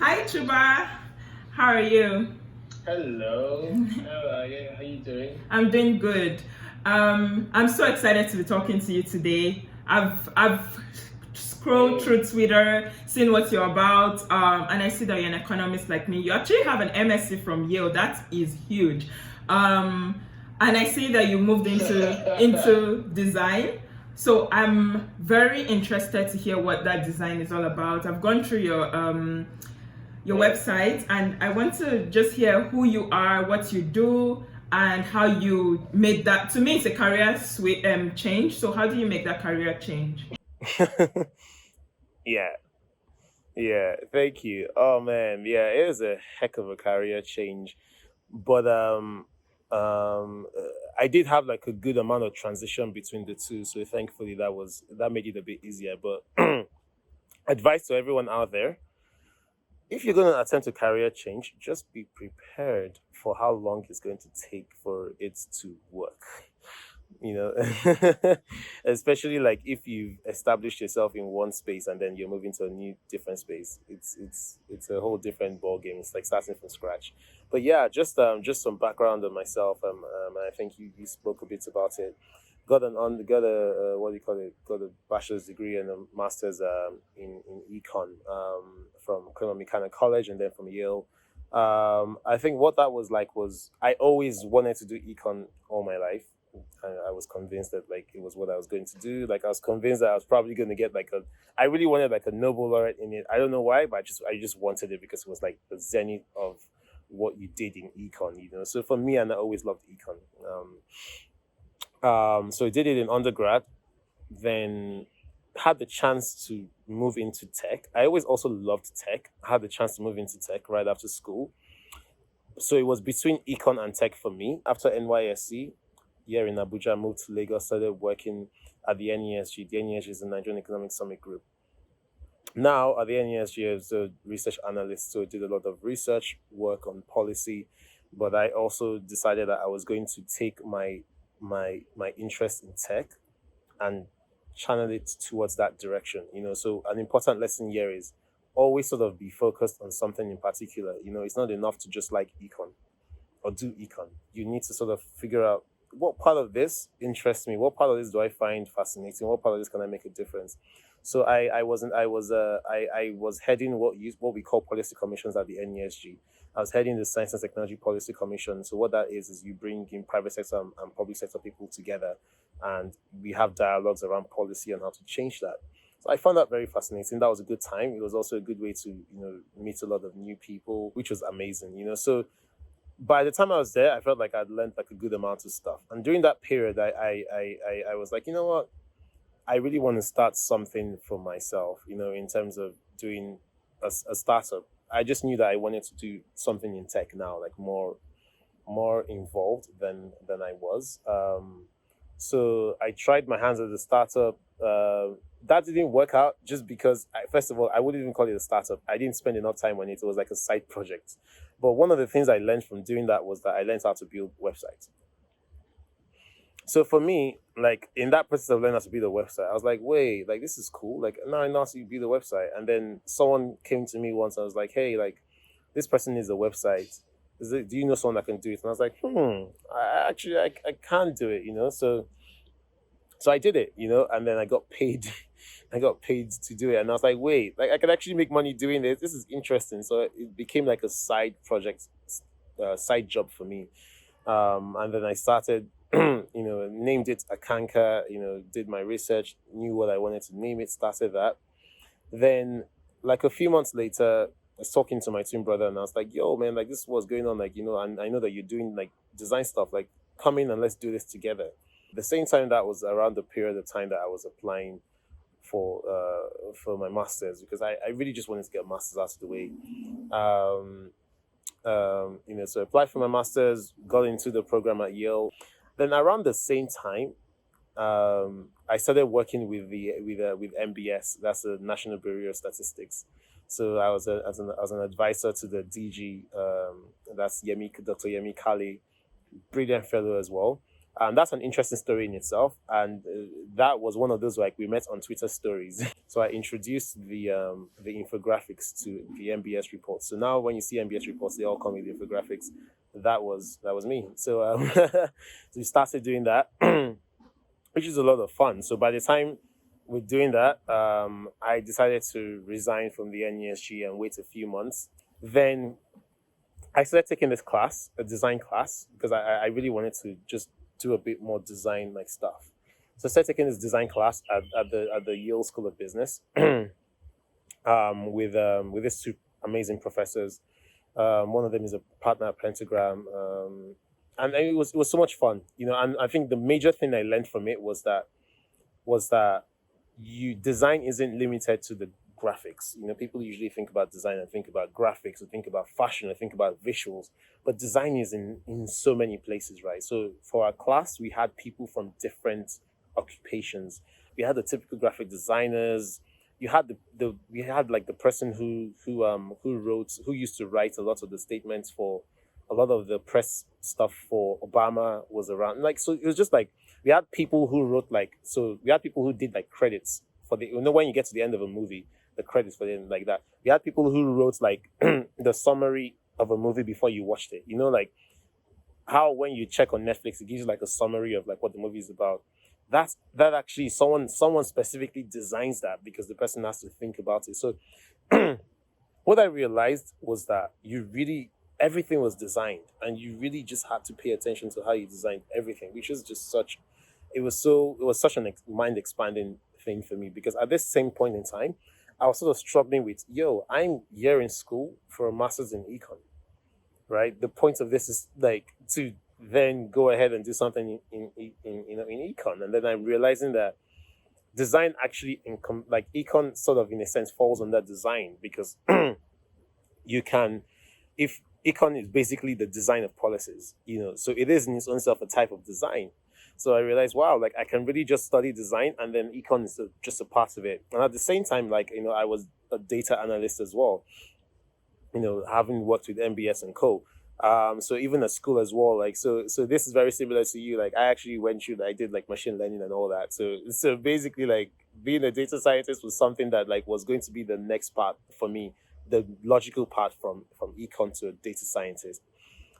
Hi, Chuba. How are you? Hello. How you doing? I'm doing good. I'm so excited to be talking to you today. I've scrolled Same. through Twitter, seen what you're about, and I see that you're an economist like me. You actually have an MSc from Yale. That is huge. And I see that you moved into design. So I'm very interested to hear what that design is all about. I've gone through your Yeah. website, and I want to just hear who you are, what you do, and how you made that. To me, it's a change. So how do you make that career change? Yeah, yeah. Thank you. Oh man, yeah, it was a heck of a career change, but I did have like a good amount of transition between the two, so thankfully that made it a bit easier. But advice to everyone out there: if you're going to attempt a career change, just be prepared for how long it's going to take for it to work. You know, especially like if you've established yourself in one space and then you're moving to a new different space, it's a whole different ball game. It's like starting from scratch. But yeah, just some background on myself. I think you spoke a bit about it. Got a what do you call it, got a bachelor's degree and a master's in econ from Claremont McKenna college, and then from Yale. I think what that was like was I always wanted to do econ all my life. I was convinced that like it was what I was going to do. Like I was convinced that I was probably going to get like a. I really wanted like a Nobel laureate in it. I don't know why, but I just wanted it because it was like the zenith of what you did in econ. So for me, and I always loved econ. So I did it in undergrad, then had the chance to move into tech. I always also loved tech. Had the chance to move into tech right after school. So it was between econ and tech for me. After NYSC, here in Abuja, I moved to Lagos, started working at the NESG. The NESG is the Nigerian Economic Summit Group. Now at the NESG, as a research analyst, so I did a lot of research work on policy, but I also decided that I was going to take my interest in tech and channel it towards that direction. So an important lesson here is always sort of be focused on something in particular. It's not enough to just like econ or do econ. You need to sort of figure out what part of this interests me, what part of this do I find fascinating, what part of this can I make a difference. So I was heading what we call policy commissions at the NESG. I was heading the Science and Technology Policy Commission. So what that is you bring in private sector and public sector people together, and we have dialogues around policy and how to change that. So I found that very fascinating. That was a good time. It was also a good way to meet a lot of new people, which was amazing. So by the time I was there, I felt like I'd learned like a good amount of stuff. And during that period, I was like, you know what? I really want to start something for myself, in terms of doing a startup. I just knew that I wanted to do something in tech now, like more involved than I was. So I tried my hands at the startup. That didn't work out just because, first of all, I wouldn't even call it a startup. I didn't spend enough time on it. It was like a side project. But one of the things I learned from doing that was that I learned how to build websites. So for me, like in that process of learning how to build a website, I was like, wait, like this is cool. Like now I know how to build a website. And then someone came to me once. I was like, hey, like this person needs a website. Do you know someone that can do it? And I was like, I can't do it. So I did it, and then I got paid. I got paid to do it, and I was like, wait, like I can actually make money doing this. This is interesting. So it became like a side project, side job for me. And then I started, named it Akanka. Did my research, knew what I wanted to name it, started that. Then, like a few months later, I was talking to my twin brother, and I was like, "Yo, man, like this is what's going on. Like, and I know that you're doing like design stuff. Like, come in and let's do this together." At the same time, that was around the period of time that I was applying for my masters, because I really just wanted to get a masters out of the way. So I applied for my masters, got into the program at Yale. Then around the same time, I started working with MBS. That's the National Bureau of Statistics. So I was as an advisor to the DG. That's Dr. Yemi Kali, brilliant fellow as well. That's an interesting story in itself, and that was one of those like we met on Twitter stories. So I introduced the infographics to the MBS reports. So now when you see MBS reports, they all come with infographics. That was me. So so we started doing that, which is a lot of fun. So by the time we're doing that, I decided to resign from the NESG and wait a few months. Then I started taking this class, a design class, because I really wanted to just do a bit more design like stuff. So I started taking this design class at the Yale School of Business with these two amazing professors. One of them is a partner at Pentagram, and it was so much fun, And I think the major thing I learned from it was that design isn't limited to the graphics. People usually think about design and think about graphics, or think about fashion, or think about visuals, but design is in so many places, right? So for our class, we had people from different occupations. We had the typical graphic designers. We had the person who used to write a lot of the statements for a lot of the press stuff for Obama was around. So it was just like we had people who wrote we had people who did like credits for when you get to the end of a movie, the credits for it like that. We had people who wrote like the summary of a movie before you watched it. Like how when you check on Netflix, it gives you like a summary of like what the movie is about. That actually someone specifically designs that because the person has to think about it. So what I realized was that everything was designed, and you really just had to pay attention to how you designed everything, which is just such a mind expanding thing for me, because at this same point in time, I was sort of struggling with, I'm here in school for a master's in econ, right? The point of this is like to then go ahead and do something in econ, and then I'm realizing that design actually econ sort of in a sense falls under design, because if econ is basically the design of policies, so it is in its own self a type of design. So I realized, wow, I can really just study design, and then econ is just a part of it. And at the same time, I was a data analyst as well, having worked with MBS and co. So even at school as well, so this is very similar to you. I actually went through, I did machine learning and all that. So basically being a data scientist was something that was going to be the next part for me, the logical part from econ to a data scientist.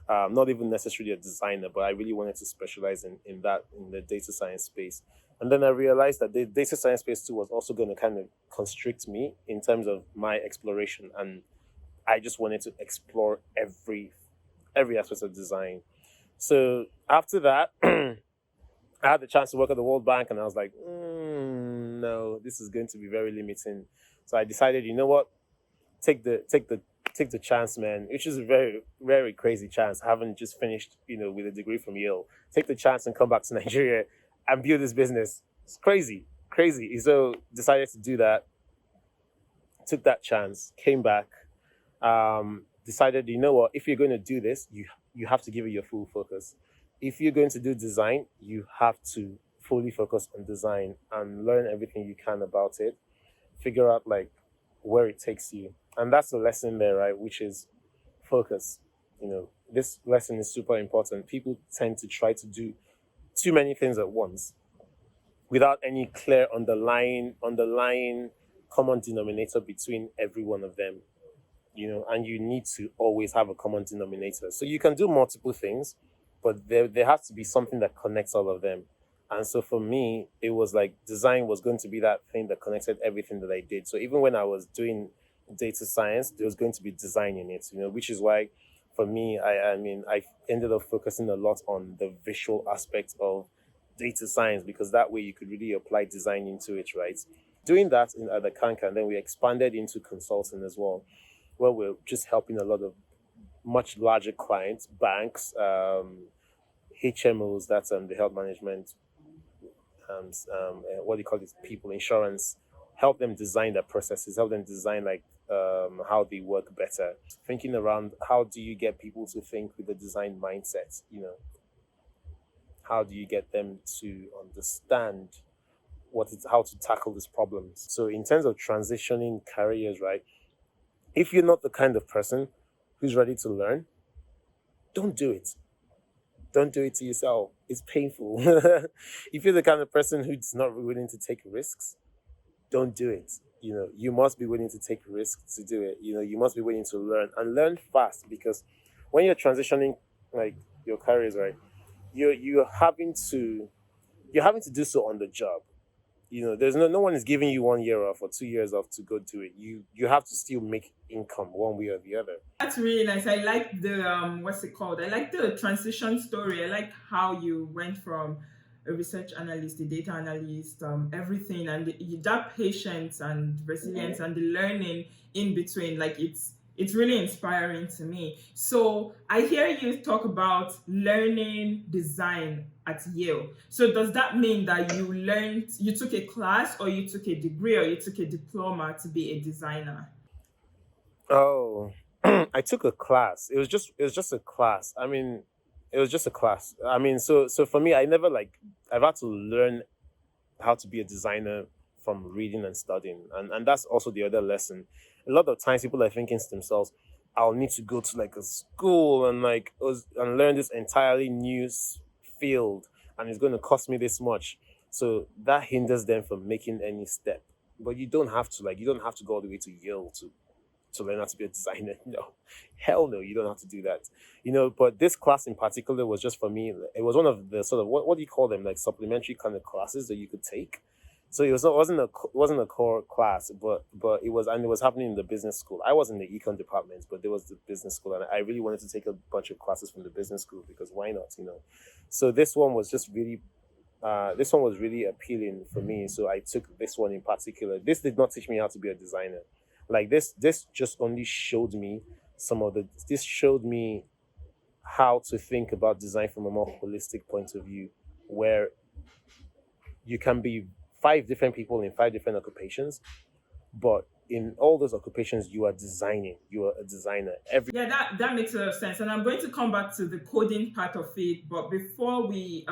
Not even necessarily a designer, but I really wanted to specialize in the data science space. And then I realized that the data science space too was also going to kind of constrict me in terms of my exploration. And I just wanted to explore every aspect of design. So after that, I had the chance to work at the World Bank, and I was like, no, this is going to be very limiting. So I decided, you know what, take the chance, man, which is a very, very crazy chance. I haven't just finished, with a degree from Yale. Take the chance and come back to Nigeria and build this business. It's crazy. So decided to do that. Took that chance, came back, decided, you know what, if you're going to do this, you have to give it your full focus. If you're going to do design, you have to fully focus on design and learn everything you can about it. Figure out where it takes you. And that's the lesson there, right? Which is focus. This lesson is super important. People tend to try to do too many things at once without any clear underlying common denominator between every one of them. And you need to always have a common denominator. So you can do multiple things, but there has to be something that connects all of them. And so for me, it was design was going to be that thing that connected everything that I did. So even when I was doing data science, there was going to be design in it, which is why for me, I ended up focusing a lot on the visual aspect of data science, because that way you could really apply design into it, right? Doing that at Akanka, and then we expanded into consulting as well, where we're just helping a lot of much larger clients, banks, HMOs, that's the health management, what do you call it, people, insurance, help them design their processes, help them design how they work better. Thinking around how do you get people to think with a design mindset, how do you get them to understand how to tackle these problems. So in terms of transitioning careers, right, if you're not the kind of person who's ready to learn, don't do it. Don't do it to yourself. It's painful. If you're the kind of person who's not willing to take risks, don't do it. You must be willing to take risks to do it. You must be willing to learn and learn fast, because when you're transitioning like your careers, right, you're having to do so on the job. There's no one is giving you 1 year off or 2 years off to go do it. You have to still make income one way or the other. That's really nice. I like the what's it called? I like the transition story. I like how you went from a research analyst, a data analyst, everything, and that patience and resilience and the learning in between. Like it's really inspiring to me. So I hear you talk about learning design at Yale. So does that mean that you took a class, or you took a degree, or you took a diploma to be a designer? Oh, I took a class. It was just a class. I mean, it was just a class. I mean, so for me, I've had to learn how to be a designer from reading and studying, and that's also the other lesson. A lot of times, people are thinking to themselves, "I'll need to go to like a school and and learn this entirely new field, and it's going to cost me this much." So that hinders them from making any step. But you don't have to go all the way to Yale to learn how to be a designer. No, hell no, you don't have to do that. But this class in particular was just for me. It was one of the sort of, what do you call them, like supplementary kind of classes that you could take. So it wasn't a core class, but it was happening in the business school. I was in the econ department, but there was the business school, and I really wanted to take a bunch of classes from the business school, because why not. So this one was really appealing for me. So I took this one in particular. This did not teach me how to be a designer. Like this just only showed me this showed me how to think about design from a more holistic point of view, where you can be five different people in five different occupations, but in all those occupations, you are designing. You are a designer. Yeah, that makes a lot of sense. And I'm going to come back to the coding part of it, but before we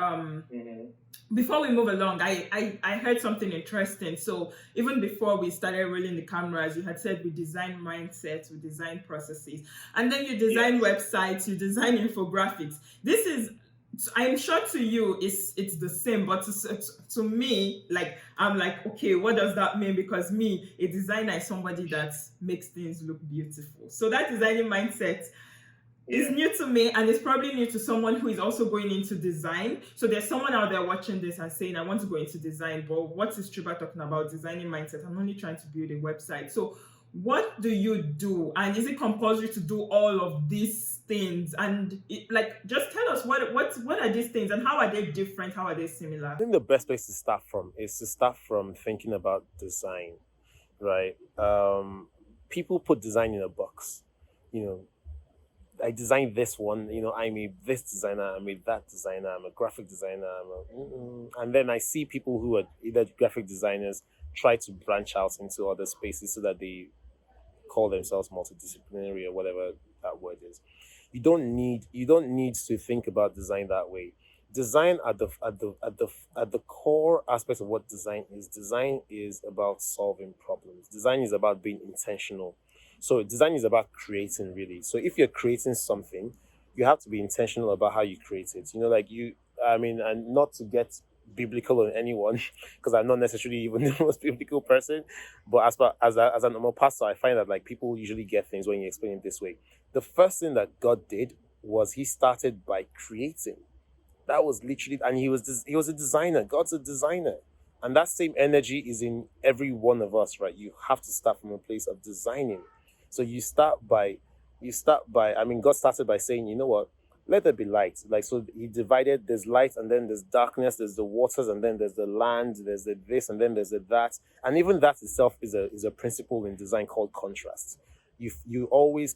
move along, I heard something interesting. So even before we started rolling the cameras, you had said we design mindsets, we design processes, and then you design websites, you design infographics. This is, I'm sure to you it's the same, but to me, like, I'm like, okay, what does that mean? Because me, a designer is somebody that makes things look beautiful. So that designing mindset is new to me, and it's probably new to someone who is also going into design. So there's someone out there watching this and saying, I want to go into design, but what is Chuba talking about? Designing mindset. I'm only trying to build a website. So what do you do? And is it compulsory to do all of these things? And just tell us what are these things, and how are they different? How are they similar? I think the best place to start from is to start from thinking about design, right? People put design in a box. I designed this one, I'm this designer, I'm that designer, I'm a graphic designer, and then I see people who are either graphic designers try to branch out into other spaces so that they call themselves multidisciplinary, or whatever that word is. You don't need to think about design that way. Design at the core aspect of what design is about solving problems. Design is about being intentional. So design is about creating, really. So if you're creating something, you have to be intentional about how you create it. And not to get biblical on anyone, because I'm not necessarily even the most biblical person, but as a normal pastor, I find that, like, people usually get things when you explain it this way. The first thing that God did was He started by creating. That was literally, and He was a designer. God's a designer. And that same energy is in every one of us, right? You have to start from a place of designing. So God started by saying, you know what, let there be light. Like, so He divided, there's light, and then there's darkness, there's the waters, and then there's the land, there's the this, and then there's the that. And even that itself is a principle in design called contrast.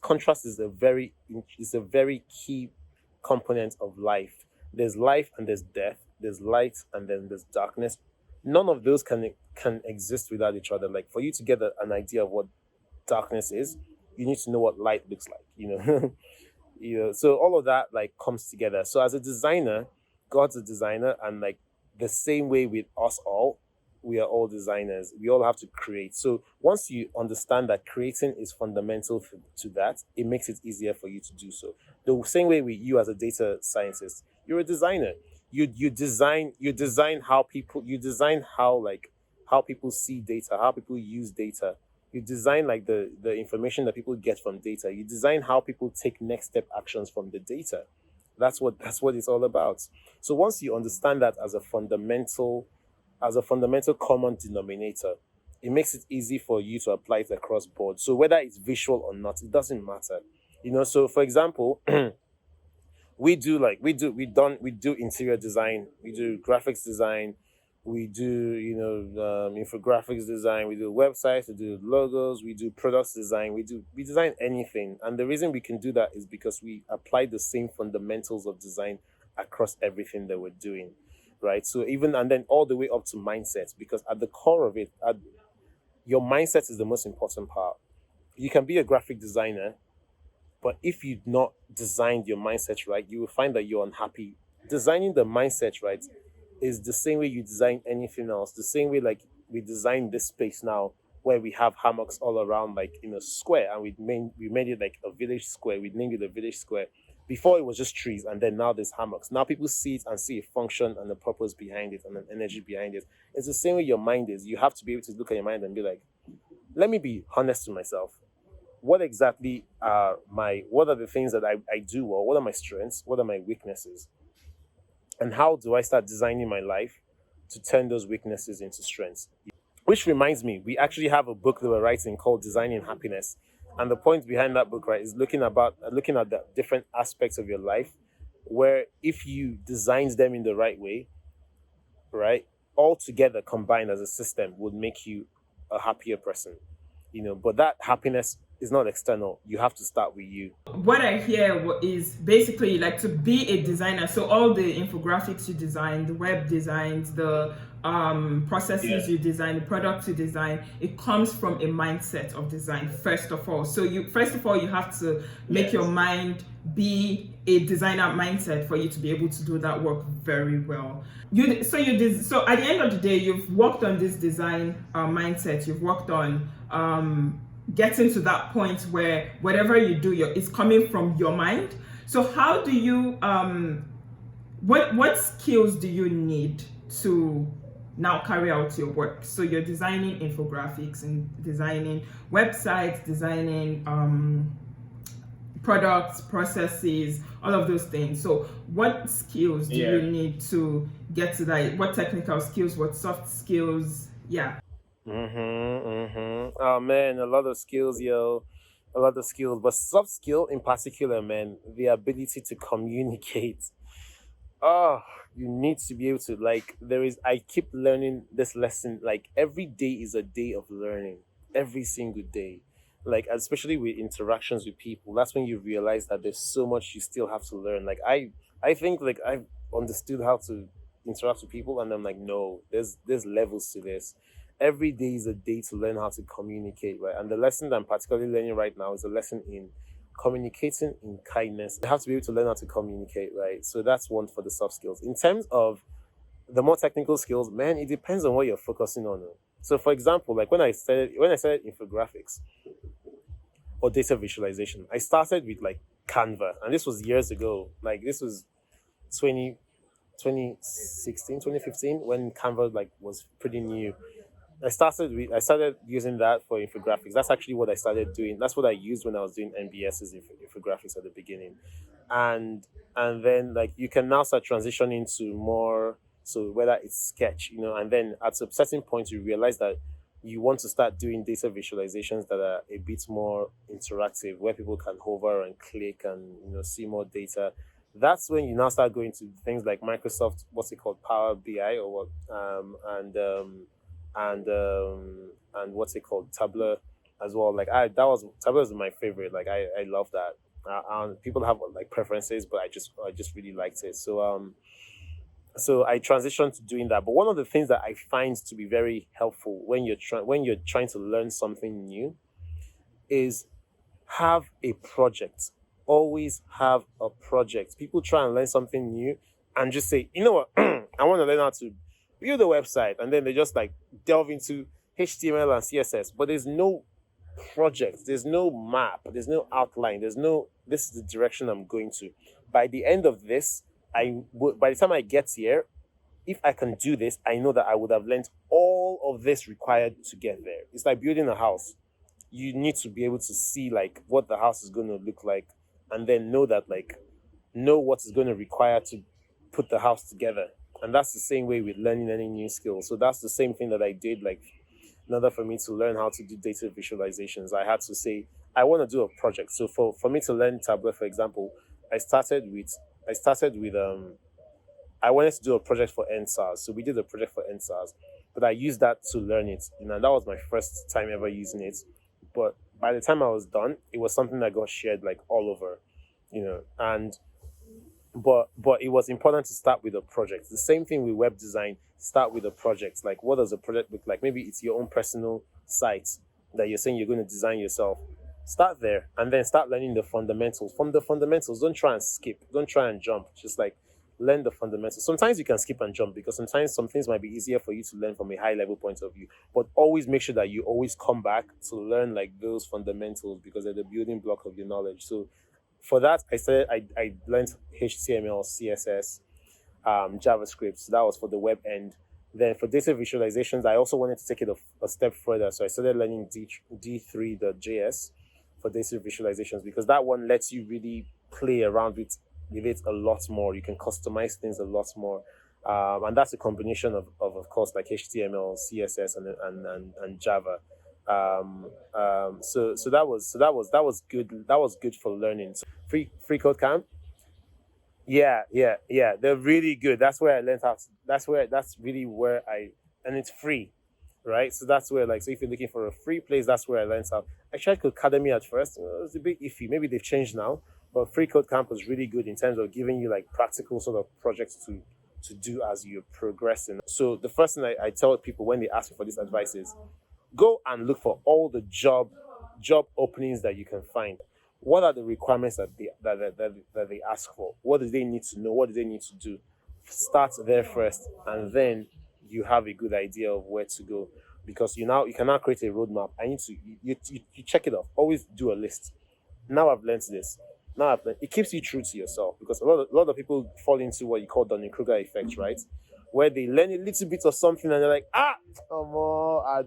Contrast is a very key component of life. There's life and there's death. There's light and then there's darkness. None of those can exist without each other. Like, for you to get an idea of what darkness is, you need to know what light looks like. So all of that, like, comes together. So as a designer, God's a designer, and, like, the same way with us all, we are all designers. We all have to create. So once you understand that creating is fundamental to that, it makes it easier for you to do so. The same way with you as a data scientist, you're a designer. you design how people see data, how people use data. You design like the information that people get from data. You design how people take next step actions from the data. That's what it's all about. So once you understand that as a fundamental common denominator, it makes it easy for you to apply it across board. So whether it's visual or not, it doesn't matter. So for example, we do interior design, we do graphics design, we do infographics design, we do websites, we do logos, we do products design, we design anything. And the reason we can do that is because we apply the same fundamentals of design across everything that we're doing, right? So even and then all the way up to mindset, because at the core of it, your mindset is the most important part. You can be a graphic designer, but if you've not designed your mindset right, you will find that you're unhappy. Designing the mindset right is the same way you design anything else. The same way like we design this space now, where we have hammocks all around, like in a square, and we made it like a village square. We named it a village square. Before it was just trees, and then now there's hammocks. Now people see it and see a function and a purpose behind it and an energy behind it. It's the same way your mind is. You have to be able to look at your mind and be like, let me be honest to myself. What exactly what are the things that I do well? What are my strengths? What are my weaknesses? And how do I start designing my life to turn those weaknesses into strengths? Which reminds me, we actually have a book that we're writing called Designing Happiness. And the point behind that book, right, is looking at the different aspects of your life where if you designed them in the right way, right, all together combined as a system would make you a happier person. But that happiness is not external. You have to start with you. What I hear is basically like to be a designer. So all the infographics you design, the web designs, the processes you design, the products you design, it comes from a mindset of design first of all. So you have to make your mind be a designer mindset for you to be able to do that work very well. So at the end of the day, you've worked on this design mindset. You've worked on getting to that point where whatever you do, it's coming from your mind. So how do you what skills do you need to now carry out your work? So you're designing infographics and designing websites, designing products, processes, all of those things. So what skills do you need to get to that? What technical skills, what soft skills? Oh man, a lot of skills, yo. A lot of skills. But soft skill in particular, man, the ability to communicate. Oh, you need to be able to I keep learning this lesson. Like every day is a day of learning. Every single day. Like especially with interactions with people. That's when you realize that there's so much you still have to learn. Like I think like I've understood how to interact with people, and I'm like, no, there's levels to this. Every day is a day to learn how to communicate, right? And the lesson that I'm particularly learning right now is a lesson in communicating in kindness. You have to be able to learn how to communicate, right? So that's one for the soft skills. In terms of the more technical skills, man, it depends on what you're focusing on. So for example, like when I started infographics or data visualization, I started with like Canva, and this was years ago. Like this was 2016, 2015, when Canva like was pretty new. I started using that for infographics. That's actually what I started doing. That's what I used when I was doing MBS's infographics at the beginning. And then like you can now start transitioning to more, so whether it's sketch, and then at a certain point you realize that you want to start doing data visualizations that are a bit more interactive, where people can hover and click and see more data. That's when you now start going to things like Microsoft, what's it called, Power BI, or what, and what's it called, Tableau as well. Like Tableau is my favorite. Like I love that. And people have like preferences, but I just really liked it. So I transitioned to doing that. But one of the things that I find to be very helpful when you're trying to learn something new is have a project. Always have a project. People try and learn something new and just say, you know what, I want to learn how to build a website, and then they just like delve into HTML and CSS, but there's no project, there's no map, there's no outline, there's no, this is the direction I'm going to. By the end of this, by the time I get here, if I can do this, I know that I would have learned all of this required to get there. It's like building a house. You need to be able to see like what the house is going to look like, and then know what is going to require to put the house together. And that's the same way with learning any new skill. So that's the same thing that I did, like, in order for me to learn how to do data visualizations, I had to say, I want to do a project. So for me to learn Tableau, for example, I started with I wanted to do a project for NSARS. So we did a project for NSARS, but I used that to learn it. That was my first time ever using it. But by the time I was done, it was something that got shared like all over, and but it was important to start with a project. The same thing with web design. Start with a project. Like, what does a project look like? Maybe it's your own personal site that you're saying you're going to design yourself. Start there and then start learning the fundamentals. From the fundamentals, don't try and skip. Don't try and jump. Just like learn the fundamentals. Sometimes you can skip and jump because sometimes some things might be easier for you to learn from a high level point of view. But always make sure that you always come back to learn like those fundamentals because they're the building block of your knowledge. So for that, I learned HTML, CSS, JavaScript. So that was for the web end. Then for data visualizations, I also wanted to take it a step further. So I started learning D3.js for data visualizations because that one lets you really play around with it a lot more. You can customize things a lot more. And that's a combination of course, like HTML, CSS, and Java. So that was good. That was good for learning. So free code camp. Yeah. They're really good. That's where I learned how to, that's really where and it's free, right? So that's where, like, so if you're looking for a free place, that's where I learned how. I tried Codecademy at first. It was a bit iffy. Maybe they've changed now, but free code camp was really good in terms of giving you like practical sort of projects to do as you're progressing. So the first thing I tell people when they ask me for this advice is go and look for all the job openings that you can find. What are the requirements that they ask for? What do they need to know? What do they need to do? Start there first, and then you have a good idea of where to go. Because you can now create a roadmap. I need to you check it off. Always do a list. Now I've learned this. It keeps you true to yourself because a lot of people fall into what you call Dunning-Kruger effect, right? Where they learn a little bit of something and they're like, I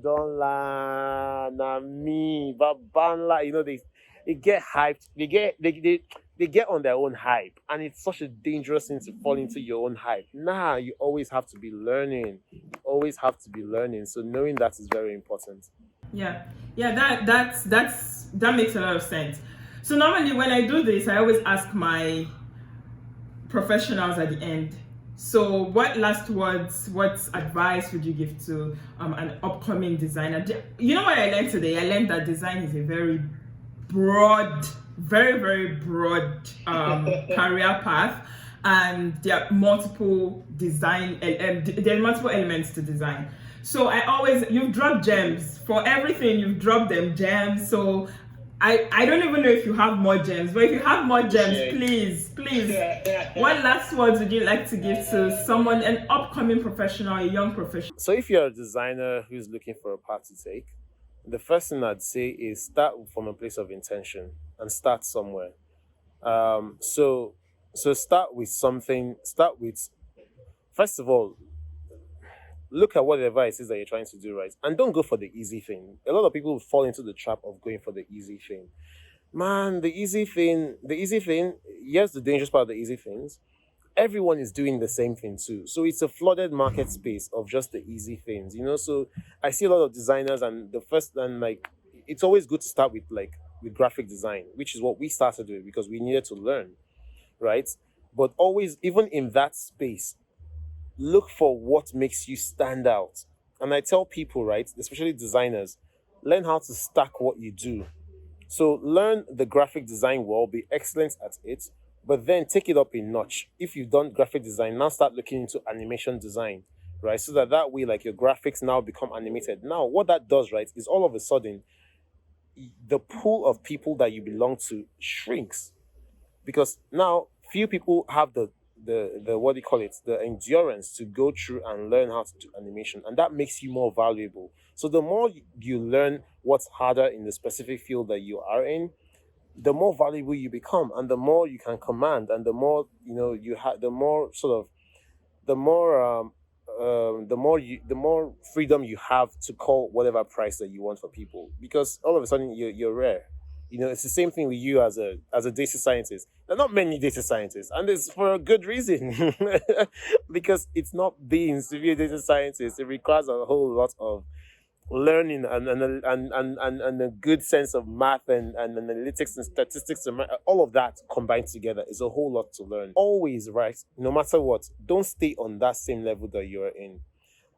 don't learn, nah me, babanla. They get hyped. They get on their own hype, and it's such a dangerous thing to fall into your own hype. Nah, you always have to be learning. So knowing that is very important. Yeah, that makes a lot of sense. So normally when I do this, I always ask my professionals at the end. So what last words, what advice would you give to an upcoming designer? You know what I learned today? I learned that design is a very broad, very, very broad career path, and there are multiple elements to design. So you've dropped gems. For everything, you've dropped them gems. So I don't even know if you have more gems, but if you have more gems, please, what last words would you like to give to someone, an upcoming professional, a young professional? So if you're a designer who's looking for a path to take, the first thing I'd say is start from a place of intention and start somewhere. So start with something. First of all, look at whatever it is that you're trying to do, right? And don't go for the easy thing. A lot of people fall into the trap of going for the easy thing. Man, the easy thing, yes, the dangerous part of the easy things, everyone is doing the same thing too. So it's a flooded market space of just the easy things, So I see a lot of designers and it's always good to start with graphic design, which is what we started with because we needed to learn, right? But always, even in that space, look for what makes you stand out. And I tell people, right, especially designers, learn how to stack what you do. So learn the graphic design well, be excellent at it, but then take it up a notch. If you've done graphic design, now start looking into animation design, right? So that way, like, your graphics now become animated. Now, what that does, right, is all of a sudden, the pool of people that you belong to shrinks. Because now, few people have the what do you call it, the endurance to go through and learn how to do animation, and that makes you more valuable. So the more you learn what's harder in the specific field that you are in, the more valuable you become, and the more you can command, and the more you have, the more sort of the more the more freedom you have to call whatever price that you want for people, because all of a sudden you're rare. It's the same thing with you as a data scientist. There are not many data scientists, and it's for a good reason. Because it's not being severe data scientist. It requires a whole lot of learning and a good sense of math and analytics and statistics, and all of that combined together is a whole lot to learn. Always, right? No matter what, don't stay on that same level that you're in.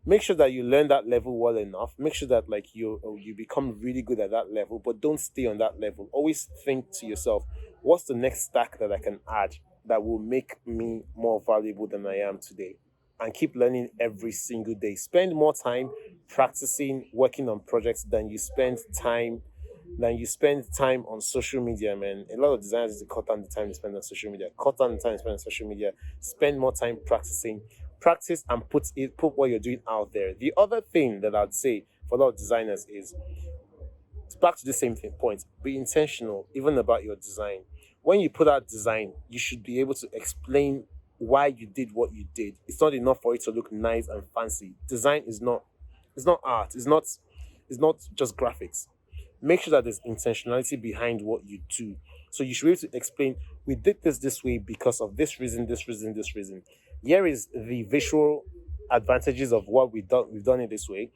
Make sure that you learn that level well enough. Make sure that you become really good at that level, but don't stay on that level. Always think to yourself, what's the next stack that I can add that will make me more valuable than I am today? And keep learning every single day. Spend more time practicing, working on projects than you spend time on social media, man. A lot of designers need to cut down the time they spend on social media. Spend more time practicing. Practice and put what you're doing out there. The other thing that I'd say for a lot of designers is, it's back to the same point. Be intentional, even about your design. When you put out design, you should be able to explain why you did what you did. It's not enough for it to look nice and fancy. Design is not art. It's not just graphics. Make sure that there's intentionality behind what you do. So you should be able to explain, we did this way because of this reason. Here is the visual advantages of what we've done it this way.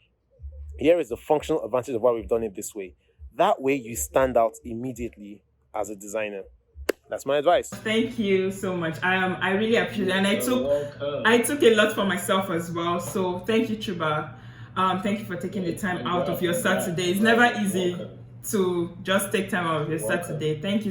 Here is the functional advantage of why we've done it this way. That way you stand out immediately as a designer. That's my advice. Thank you so much. I really appreciate it, and I took a lot for myself as well. So thank you, Chuba. Thank you for taking the time out of your Saturday. It's never easy to just take time out of your Saturday. Thank you.